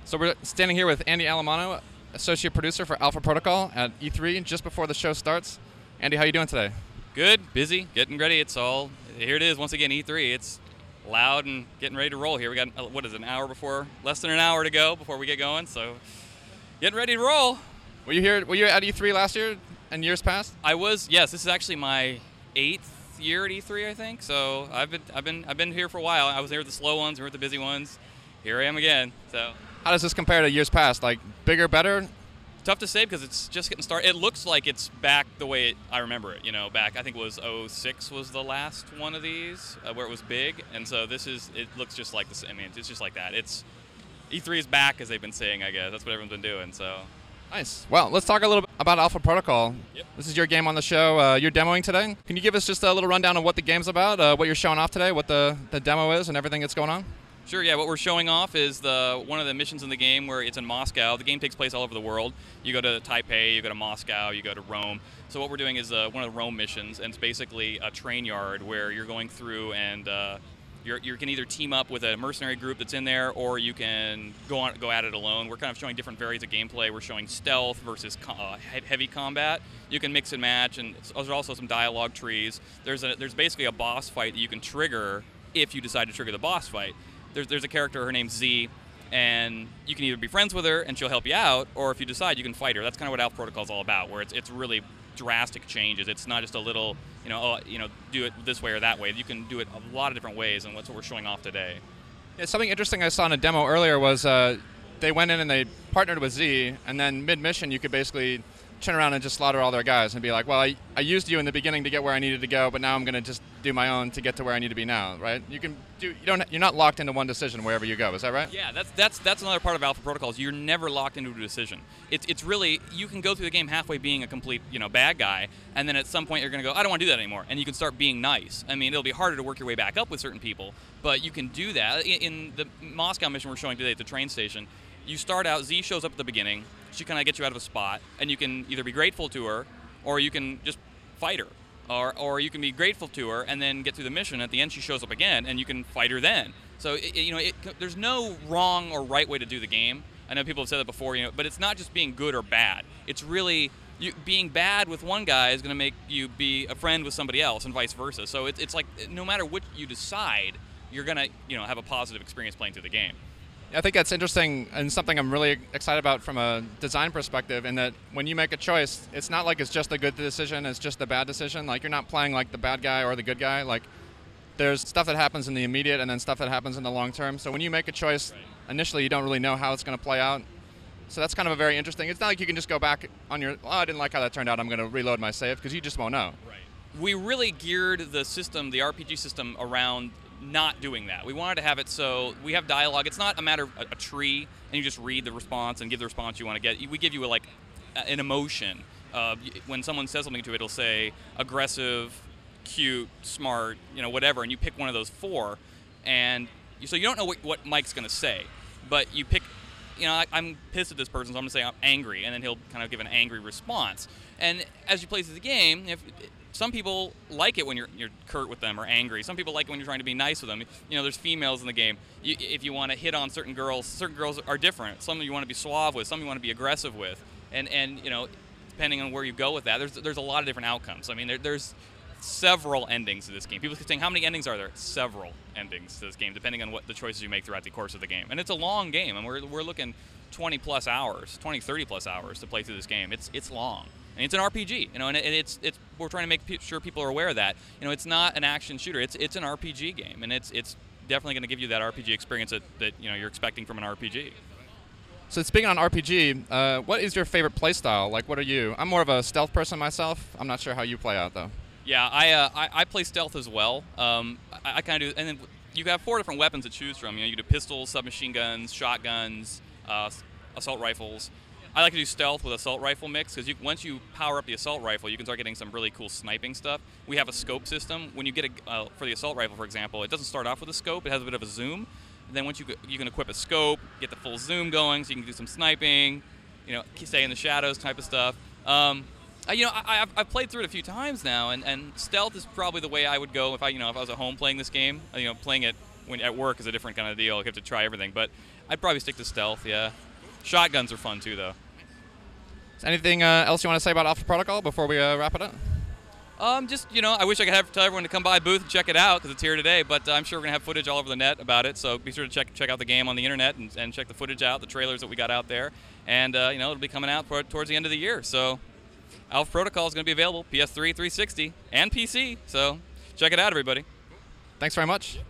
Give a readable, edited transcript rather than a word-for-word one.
So we're standing here with Andy Alamano, associate producer for Alpha Protocol at E3, just before the show starts. Andy, how you doing today? Good, busy, getting ready. Here it is once again, E3. It's loud and getting ready to roll here. We got, less than an hour to go before we get going, so getting ready to roll. Were you at E3 last year and years past? I was, yes, this is actually my 8th year at E3, I think, so I've been here for a while. I was here with the slow ones, we were with the busy ones. Here I am again, so. How does this compare to years past? Like, bigger, better? Tough to say because it's just getting started. It looks like it's back the way I remember it. Back I think it was 06 was the last one of these where it was big, and so it looks just like this. I mean, it's just like that. It's E3 is back, as they've been saying. I guess that's what everyone's been doing. So Nice. Well, let's talk a little bit about Alpha Protocol. Yep. This is your game on the show. You're demoing today. Can you give us just a little rundown of what the game's about, what you're showing off today, what the demo is, and everything that's going on? Sure, yeah. What we're showing off is one of the missions in the game where it's in Moscow. The game takes place all over the world. You go to Taipei, you go to Moscow, you go to Rome. So what we're doing is one of the Rome missions, and it's basically a train yard where you're going through and you can either team up with a mercenary group that's in there, or you can go at it alone. We're kind of showing different varieties of gameplay. We're showing stealth versus heavy combat. You can mix and match, and there's also some dialogue trees. There's basically a boss fight that you can trigger if you decide to trigger the boss fight. There's a character, her name's Z, and you can either be friends with her and she'll help you out, or if you decide, you can fight her. That's kind of what Alpha Protocol is all about, where it's really drastic changes. It's not just a little, do it this way or that way. You can do it a lot of different ways, and that's what we're showing off today. Yeah, something interesting I saw in a demo earlier was they went in and they partnered with Z, and then mid-mission you could basically turn around and just slaughter all their guys and be like, well, I used you in the beginning to get where I needed to go, but now I'm going to just do my own to get to where I need to be now, right? You're not locked into one decision wherever you go. Is that right? Yeah, that's another part of Alpha Protocol is you're never locked into a decision. It's really, you can go through the game halfway being a complete, bad guy, and then at some point you're going to go, I don't want to do that anymore, and you can start being nice. I mean, it'll be harder to work your way back up with certain people, but you can do that. In the Moscow mission we're showing today at the train station, you start out, Z shows up at the beginning, she kind of gets you out of a spot, and you can either be grateful to her, or you can just fight her. Or you can be grateful to her and then get through the mission. At the end, she shows up again, and you can fight her then. So, there's no wrong or right way to do the game. I know people have said that before, but it's not just being good or bad. It's really, being bad with one guy is going to make you be a friend with somebody else, and vice versa. So it's like, no matter what you decide, you're going to, have a positive experience playing through the game. I think that's interesting and something I'm really excited about from a design perspective, in that when you make a choice, it's not like it's just a good decision, it's just a bad decision. Like, you're not playing like the bad guy or the good guy. Like, there's stuff that happens in the immediate and then stuff that happens in the long term. So when you make a choice, initially you don't really know how it's going to play out. So that's kind of a very interesting. It's not like you can just go back on your, I didn't like how that turned out, I'm going to reload my save, because you just won't know. Right. We really geared the system, the RPG system, around not doing that. We wanted to have it so we have dialogue. It's not a matter of a tree and you just read the response and give the response you want to get. We give you an emotion. When someone says something to it, it'll say aggressive, cute, smart, whatever, and you pick one of those four, and so you don't know what Mike's going to say, but you pick. I'm pissed at this person, so I'm going to say I'm angry, and then he'll kind of give an angry response. And as you play through the game, some people like it when you're curt with them or angry. Some people like it when you're trying to be nice with them. There's females in the game. If you want to hit on certain girls are different. Some you want to be suave with, some you want to be aggressive with. And depending on where you go with that, there's a lot of different outcomes. I mean, there's several endings to this game. People keep saying, how many endings are there? Several endings to this game, depending on what the choices you make throughout the course of the game. And it's a long game, and we're looking 20 plus hours, 20, 30 plus hours to play through this game. It's long. And it's an RPG, and it's we're trying to make sure people are aware of that. It's not an action shooter. It's an RPG game, and it's definitely going to give you that RPG experience that you're expecting from an RPG. So speaking on RPG, what is your favorite play style? Like, what are you? I'm more of a stealth person myself. I'm not sure how you play out, though. Yeah, I play stealth as well. I kind of do, and then you have 4 different weapons to choose from. You do pistols, submachine guns, shotguns, assault rifles. I like to do stealth with assault rifle mix, because once you power up the assault rifle, you can start getting some really cool sniping stuff. We have a scope system. When you get for the assault rifle, for example, it doesn't start off with a scope. It has a bit of a zoom. And then once you can equip a scope, get the full zoom going, so you can do some sniping, stay in the shadows type of stuff. I've played through it a few times now, and stealth is probably the way I would go if I was at home playing this game. Playing it when at work is a different kind of deal. You have to try everything, but I'd probably stick to stealth. Yeah, shotguns are fun too, though. Is anything else you want to say about Alpha Protocol before we wrap it up? Just, I wish I could tell everyone to come by a booth and check it out because it's here today, but I'm sure we're going to have footage all over the net about it, so be sure to check out the game on the internet and check the footage out, the trailers that we got out there, and, it'll be coming out towards the end of the year, so Alpha Protocol is going to be available, PS3, 360, and PC, so check it out, everybody. Thanks very much.